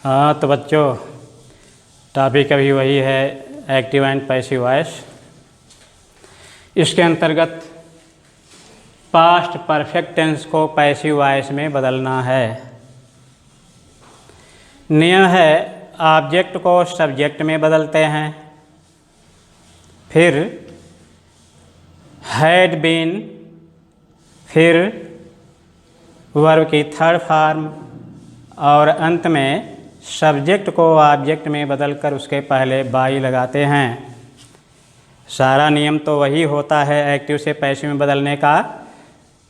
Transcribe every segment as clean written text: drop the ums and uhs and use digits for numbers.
तो बच्चों टॉपिक अभी वही है एक्टिव एंड पैसिव वॉइस। इसके अंतर्गत पास्ट परफेक्ट टेंस को पैसिव वॉइस में बदलना है। नियम है ऑब्जेक्ट को सब्जेक्ट में बदलते हैं, फिर हैड बीन, फिर वर्ब की थर्ड फॉर्म और अंत में सब्जेक्ट को ऑब्जेक्ट में बदलकर उसके पहले बाई लगाते हैं। सारा नियम तो वही होता है एक्टिव से पैसिव में बदलने का।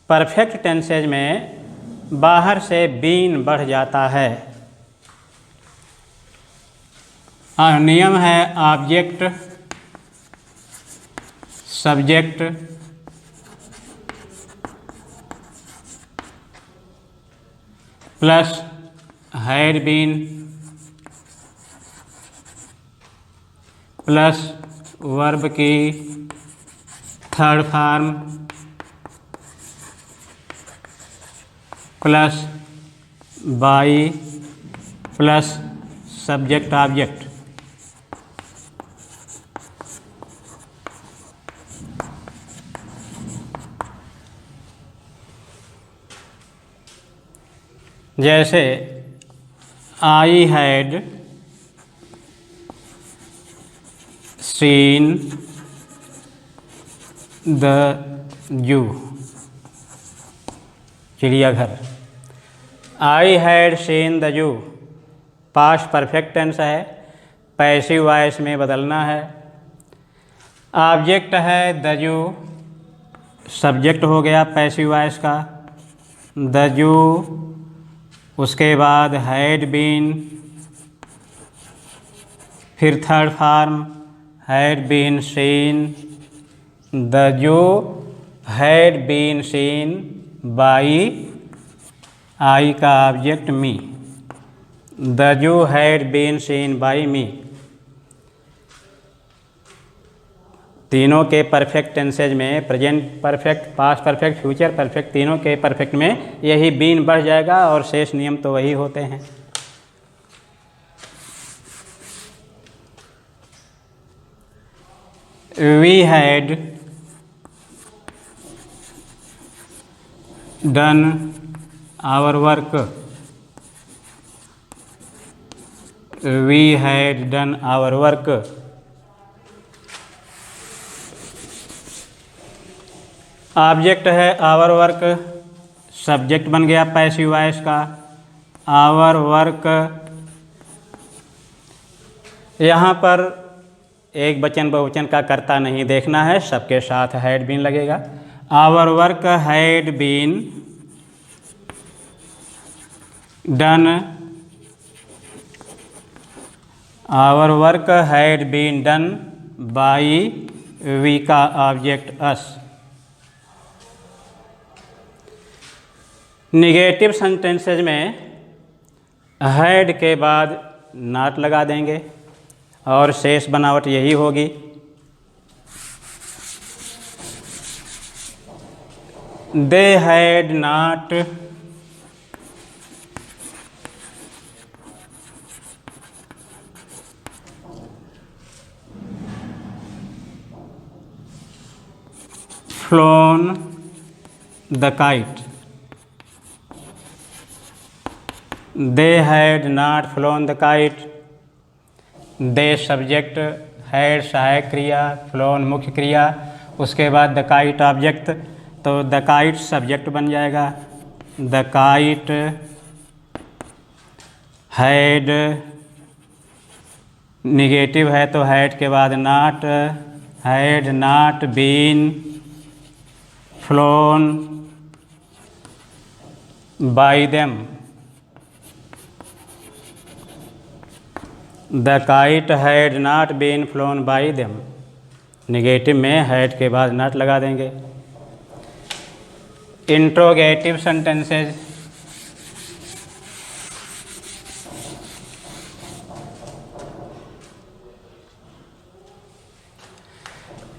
परफेक्ट टेंसेज में बाहर से बीन बढ़ जाता है। नियम है object subject plus had been plus verb की third form plus by plus subject object. जैसे I had seen the zoo, चिड़ियाघर। I had seen the zoo past perfect tense है, पैसिव वॉइस में बदलना है। ऑब्जेक्ट है द जू, सब्जेक्ट हो गया पैसिव वॉइस का द जू, उसके बाद हैड बीन, फिर third form had been seen the zoo, had been seen by I का object me, the zoo had been seen by me. तीनों के परफेक्ट टेंसेज में present perfect, past perfect, future perfect, तीनों के perfect में यही been बढ़ जाएगा और शेष नियम तो वही होते हैं। We had done our work, we had done our work. Object है आवर वर्क, सब्जेक्ट बन गया पैसिव वॉइस का आवर वर्क। यहाँ पर एक वचन बहुवचन का कर्ता नहीं देखना है, सबके साथ हैड बीन लगेगा। Our work had been done, our work had been done by we का ऑब्जेक्ट अस। निगेटिव सेंटेंसेज में हैड के बाद नॉट लगा देंगे और शेष बनावट यही होगी। They had not flown the kite, they had not flown the kite। They subject, had सहायक क्रिया, फ्लोन मुख्य क्रिया, उसके बाद द काइट ऑब्जेक्ट, तो द काइट सब्जेक्ट बन जाएगा। द काइट हैड, निगेटिव है तो हैड के बाद not, had not been flown by them. The kite had not been flown by them, negative में हैड के बाद नॉट लगा देंगे। इंट्रोगेटिव सेंटेंसेज,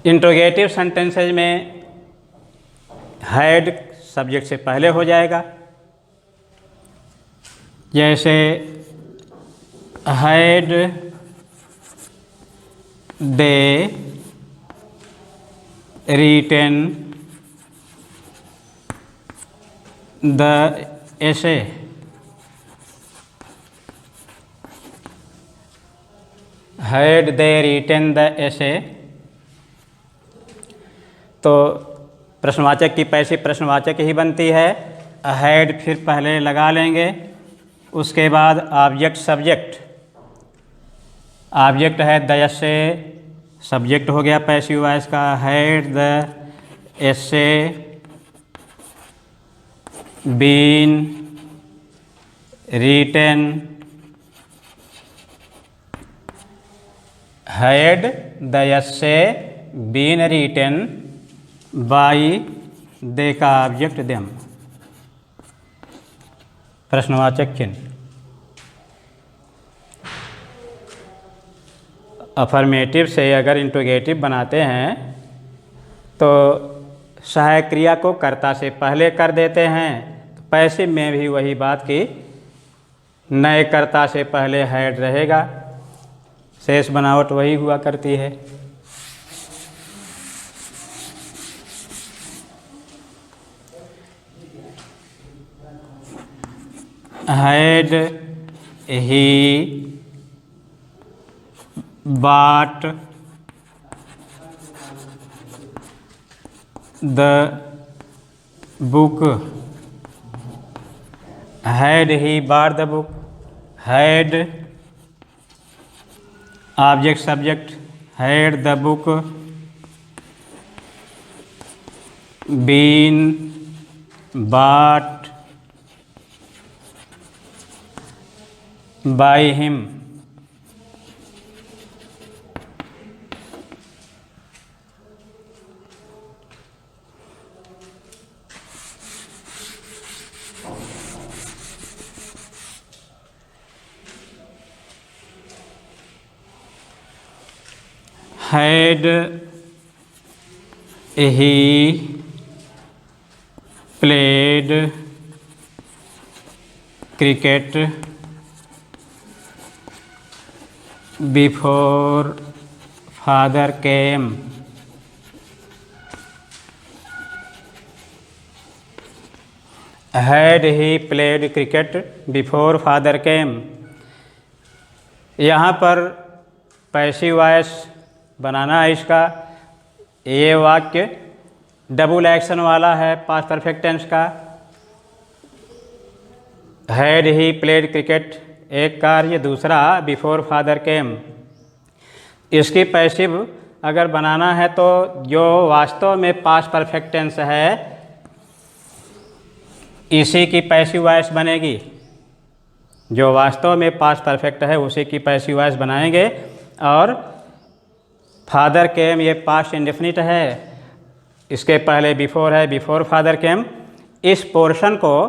इंट्रोगेटिव सेंटेंसेज में हैड सब्जेक्ट से पहले हो जाएगा। जैसे had they written the essay? Had they written the essay? तो प्रश्नवाचक की पैसिव प्रश्नवाचक ही बनती है। हैड फिर पहले लगा लेंगे, उसके बाद ऑब्जेक्ट सब्जेक्ट। ऑब्जेक्ट है द एसे, सब्जेक्ट हो गया पैसिव वॉइस का had the essay been written, had the essay been written by they का ऑब्जेक्ट देम, प्रश्नवाचक चिन्ह। अफर्मेटिव से अगर इंट्रोगेटिव बनाते हैं तो सहायक क्रिया को कर्ता से पहले कर देते हैं। तो पैसिव में भी वही बात की नए कर्ता से पहले हैड रहेगा, शेष बनावट वही हुआ करती है। Had he bought the book, had he bought the book, had object subject, had the book been bought by him, had he played cricket before father came, had he played cricket before father came। यहाँ पर passive voice बनाना है इसका। ये वाक्य double action वाला है past perfect tense का। Had ही प्लेड क्रिकेट एक कार्य, दूसरा बिफोर फादर केम। इसकी पैसिव अगर बनाना है तो जो वास्तव में पास्ट परफेक्ट टेंस है इसी की पैसिव वॉइस बनेगी। जो वास्तव में पास्ट परफेक्ट है उसी की पैसिव वॉइस बनाएंगे। और फादर केम ये पास्ट इंडेफिनिट है, इसके पहले बिफोर है, बिफोर फादर केम। इस पोर्शन को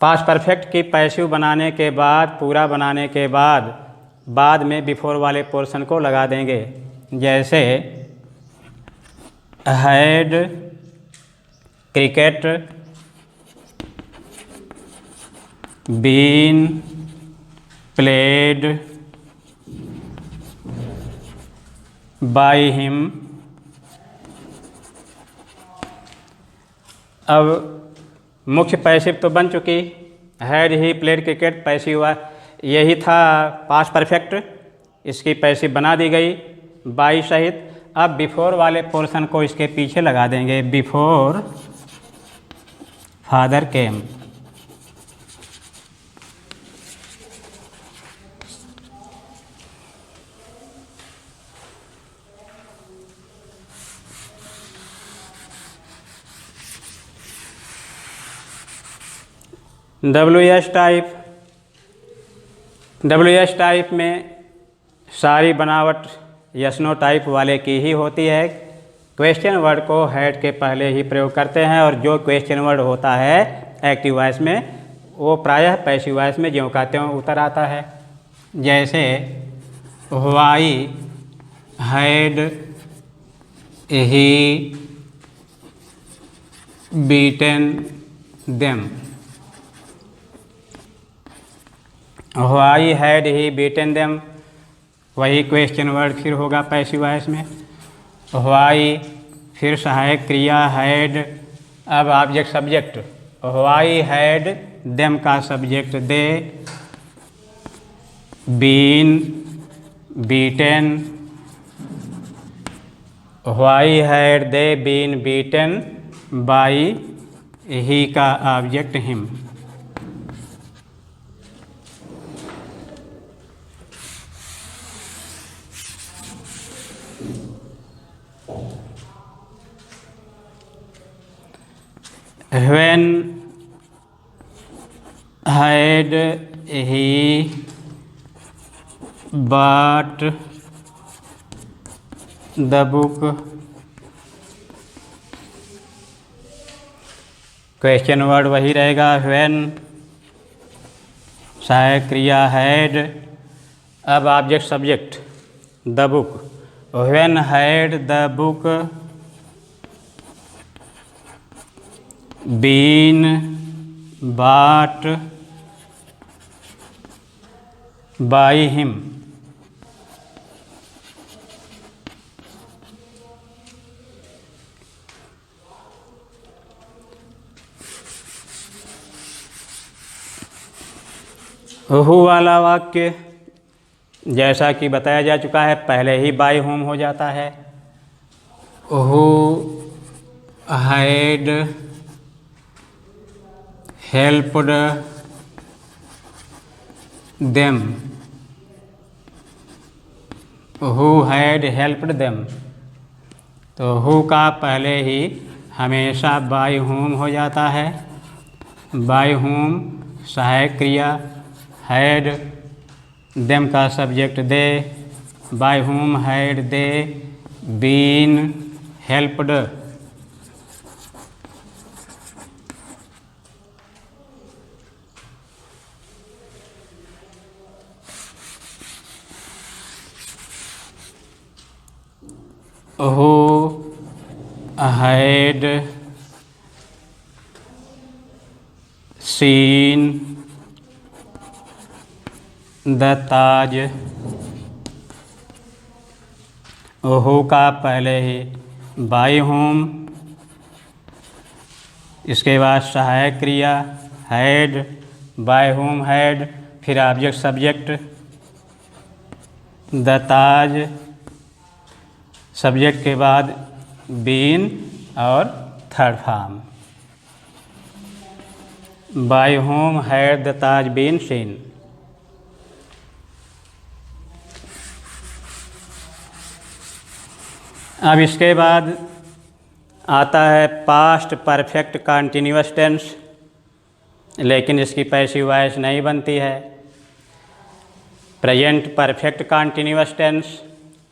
पास्ट परफेक्ट की पैसिव बनाने के बाद, पूरा बनाने के बाद में बिफोर वाले पोर्शन को लगा देंगे। जैसे had cricket been played by him. अब मुख्य पैसिव तो बन चुकी, हैड ही प्लेड क्रिकेट पैसिव हुआ, यही था पास्ट परफेक्ट, इसकी पैसिव बना दी गई बाई सहित। अब बिफोर वाले पोर्शन को इसके पीछे लगा देंगे, before father came. WS type में सारी बनावट यस-नो टाइप वाले की ही होती है। क्वेश्चन वर्ड को हैड के पहले ही प्रयोग करते हैं और जो क्वेश्चन वर्ड होता है एक्टिव वॉइस में वो प्रायः पैसिव वॉइस में ज्यों का त्यों उतर आता है। जैसे why had he beaten them. Why had he beaten them, वही क्वेश्चन वर्ड फिर होगा पैसिव वॉइस में। व्हाई फिर सहायक क्रिया हैड, अब object subject, why had them का subject they been beaten, why had they been beaten by he का object him. When had he bought the book, question word वही रहेगा when, सहायक क्रिया had, अब object subject the book, when had the book been bought by him, who वाला वाक्य जैसा कि बताया जा चुका है पहले ही बाय होम हो जाता है। Who had helped them, who had helped them, तो हु का पहले ही हमेशा बाय होम हो जाता है। बाय होम सहायक क्रिया, हैड देम का subject they, by whom had they been helped, who had seen the Taj, who का पहले ही बाय होम, इसके बाद सहायक क्रिया हैड, बाय होम हैड, फिर object subject the Taj, subject के बाद बीन और third form, by whom had the Taj been seen. अब इसके बाद आता है पास्ट परफेक्ट कंटीन्यूअस टेंस, लेकिन इसकी पैसिव वॉइस नहीं बनती है। Present perfect continuous tense,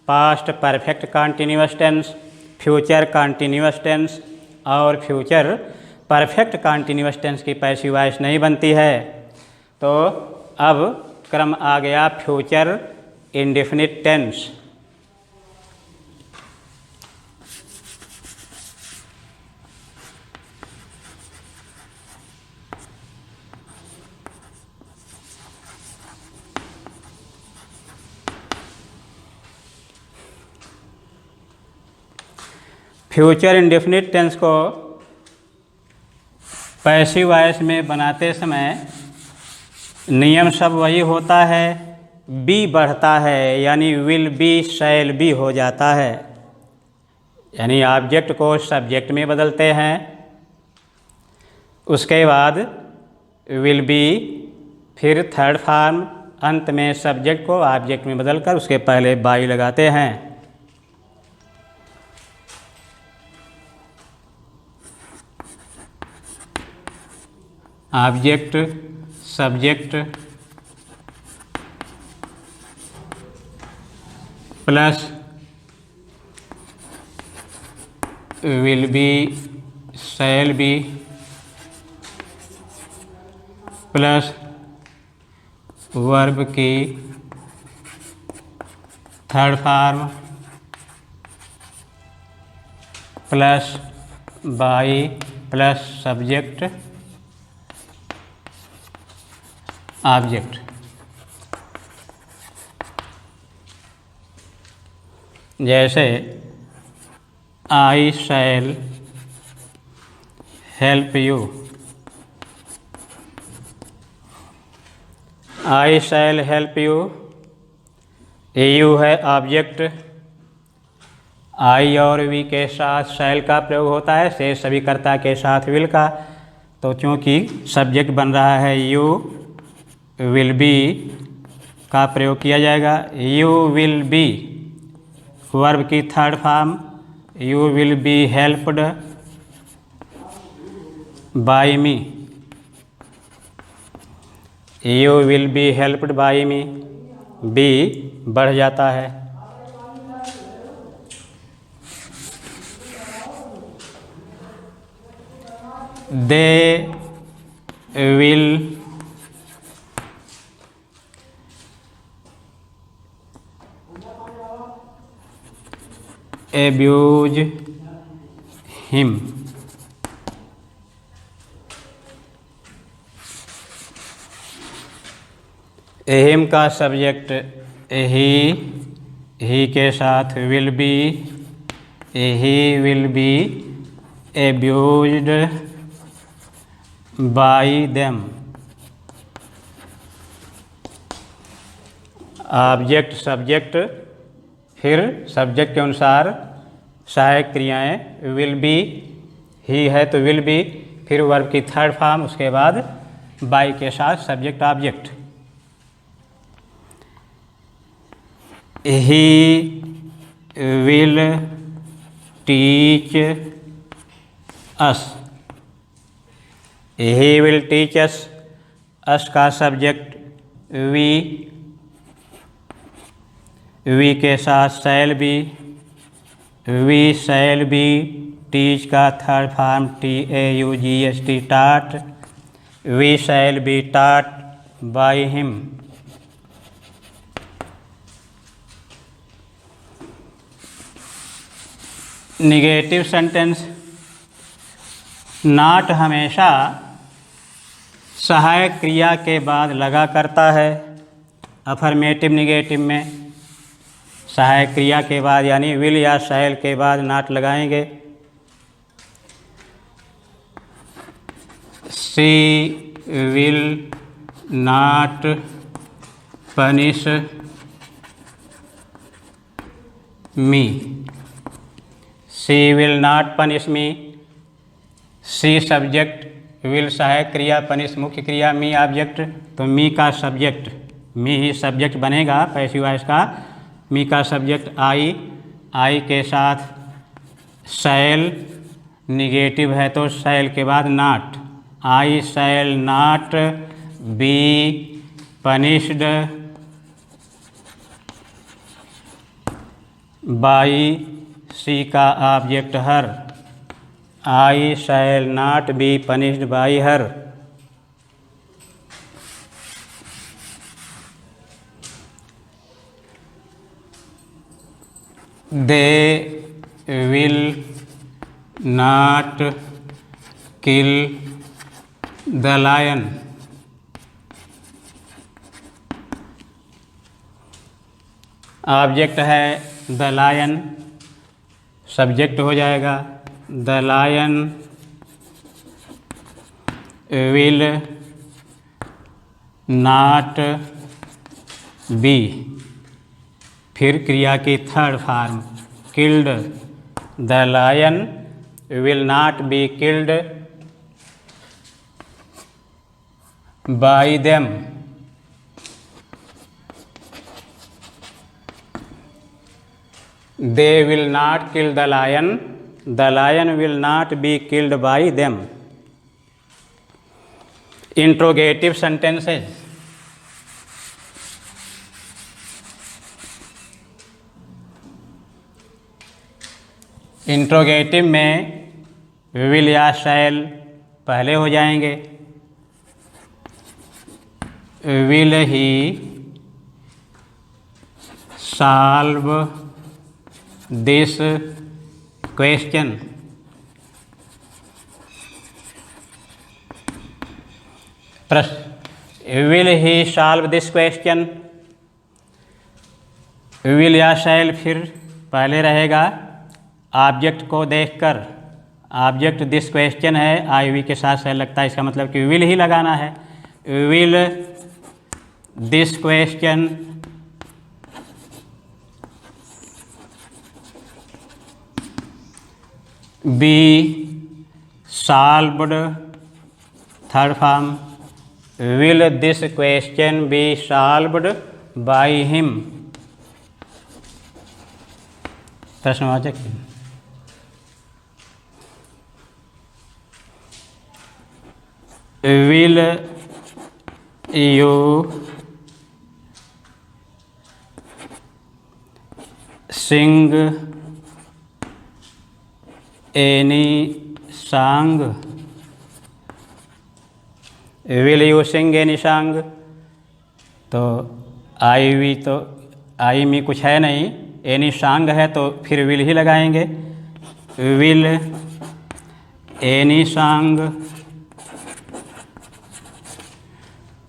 past perfect continuous tense, future continuous tense और फ्यूचर परफेक्ट कंटीन्यूअस टेंस की पैसिव वॉइस नहीं बनती है। तो अब क्रम आ गया future indefinite tense. Future indefinite tense को पैसिव वॉइस में बनाते समय नियम सब वही होता है, बी बढ़ता है यानी विल बी शैल बी हो जाता है, यानी ऑब्जेक्ट को सब्जेक्ट में बदलते हैं, उसके बाद विल बी, फिर थर्ड फॉर्म, अंत में सब्जेक्ट को ऑब्जेक्ट में बदलकर उसके पहले बाई लगाते हैं। Object subject plus will be shall be plus verb की third form plus by plus subject object. जैसे I shall help you, I shall help you, you है ऑब्जेक्ट, आई और वी के साथ शैल का प्रयोग होता है, से सभी कर्ता के साथ विल का। तो क्योंकि सब्जेक्ट बन रहा है यू, विल बी का प्रयोग किया जाएगा। यू विल बी वर्ब की third form, you will be helped by me, you will be helped by me, be बढ़ जाता है। They will abuse him, him का सब्जेक्ट ही के साथ will be, he will be abused by them, object subject, फिर subject के अनुसार सहायक क्रियाएं, विल बी ही है तो विल बी, फिर वर्ब की थर्ड फॉर्म, उसके बाद बाई के साथ subject object. He will teach us, he will teach us का सब्जेक्ट वी के साथ shall be, we shall be teach का third form TAUGHT taught, we shall be taught by him. Negative sentence, not हमेशा सहायक क्रिया के बाद लगा करता है। अफर्मेटिव निगेटिव में सहायक क्रिया के बाद यानी विल या शैल के बाद नॉट लगाएंगे। She will not punish me, she will not punish me, she subject, will सहायक क्रिया, पनिश मुख्य क्रिया, मी ऑब्जेक्ट। तो मी का सब्जेक्ट, मी ही सब्जेक्ट बनेगा पैसिव वॉइस का। मी का सब्जेक्ट आई के साथ शैल, निगेटिव है तो शैल के बाद not, I shall not be punished by, she का object her, I shall not be punished by her. They will not kill the lion. Object है द लायन, सब्जेक्ट हो जाएगा the lion will not be, फिर क्रिया की third form killed, the lion will not be killed by them. They will not kill the lion will not be killed by them. Interrogative sentences, interrogative में will या shall पहले हो जाएंगे। Will he solve this question, प्रश्न will he solve this question, will या shall फिर पहले रहेगा ऑब्जेक्ट को देखकर, ऑब्जेक्ट दिस क्वेश्चन है, आई वी के साथ सह लगता है, इसका मतलब कि विल ही लगाना है। Will this question be solved, third form, will this question be solved by him, प्रश्नवाचक। Will you sing any song, will you sing any song, तो आई वी तो आई में कुछ है नहीं, एनी सॉन्ग है तो फिर विल ही लगाएंगे। Will any song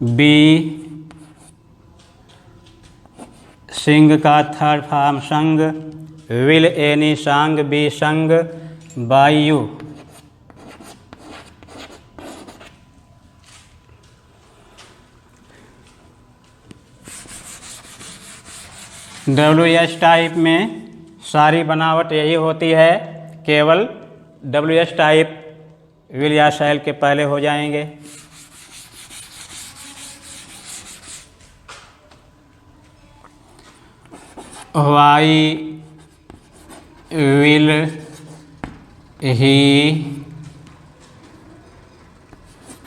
be, sing का third form sung, will any song be sung by you. WS type में सारी बनावट यही होती है, केवल WS टाइप विल या शैल के पहले हो जाएंगे। Why will he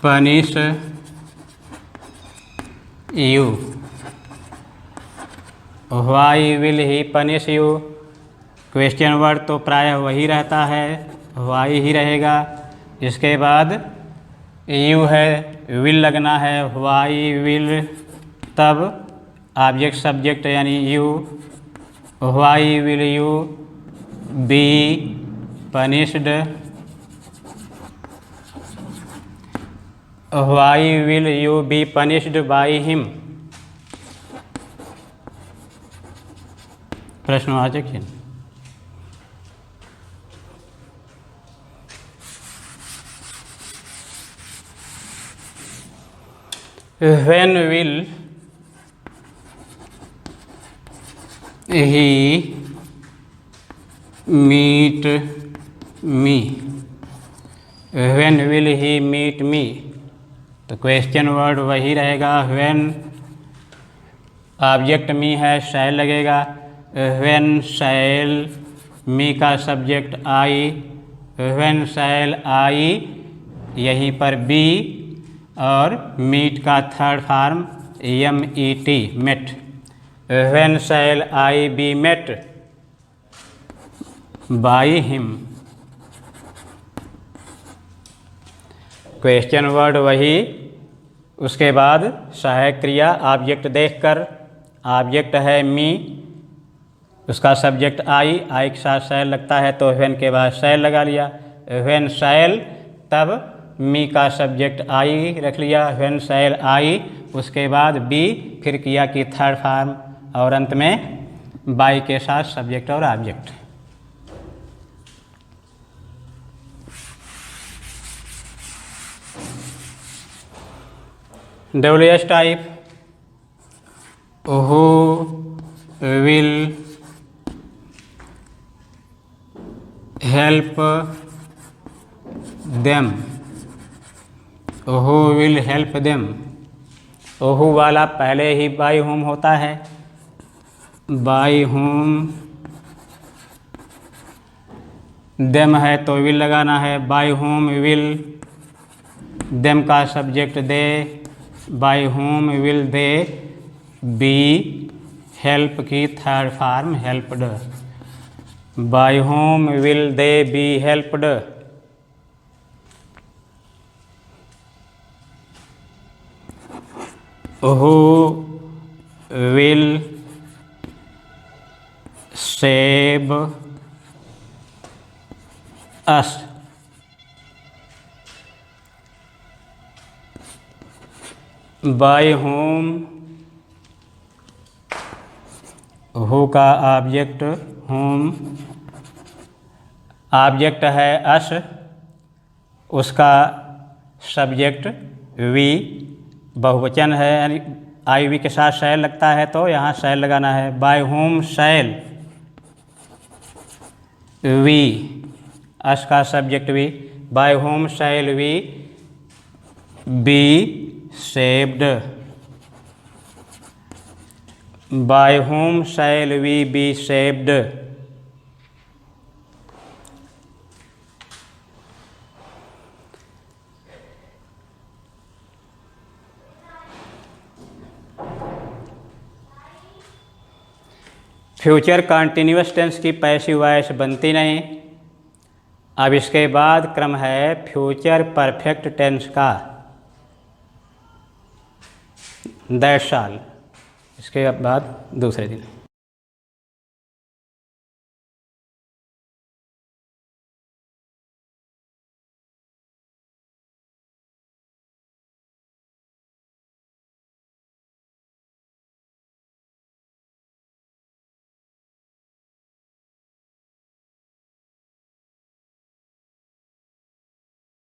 punish you, why will he punish you, question word तो प्रायः वही रहता है, वाई ही रहेगा। इसके बाद यू है, विल लगना है, वाई विल, तब ऑब्जेक्ट सब्जेक्ट यानी you, why will you be punished, why will you be punished by him, प्रश्नवाचक चिन्ह। When will he meet me, when will he meet me, तो क्वेश्चन वर्ड वही रहेगा, when ऑब्जेक्ट मी है, शैल लगेगा, when शैल मी का सब्जेक्ट आई, when शैल आई, यहीं पर बी और मीट का third form MET met, when shall I be met by him, question word वही, उसके बाद सहायक क्रिया ऑब्जेक्ट देखकर, ऑब्जेक्ट है मी, उसका सब्जेक्ट आई के साथ शैल लगता है तो when के बाद शैल लगा लिया, when शैल, तब मी का सब्जेक्ट आई रख लिया, when शैल आई, उसके बाद बी, फिर किया कि थर्ड फॉर्म, और अंत में बाई के साथ सब्जेक्ट और object. WS type, who will help them, who will help them, who वाला पहले ही बाय होम होता है, बाय होम, देम है तो विल लगाना है, बाय होम विल, देम का subject they, by whom will they be help की third form helped, by whom will they be helped, who will save us, by whom who का object whom, object है us, उसका subject we, बहुवचन है यानी आई we के साथ शैल लगता है तो यहाँ शैल लगाना है। By whom shall we, us का subject we, by whom shall we be saved, by whom shall we be saved. Future continuous tense की पैसिव वॉइस बनती नहीं। अब इसके बाद क्रम है फ्यूचर परफेक्ट टेंस का, दैट्स ऑल। इसके बाद दूसरे दिन।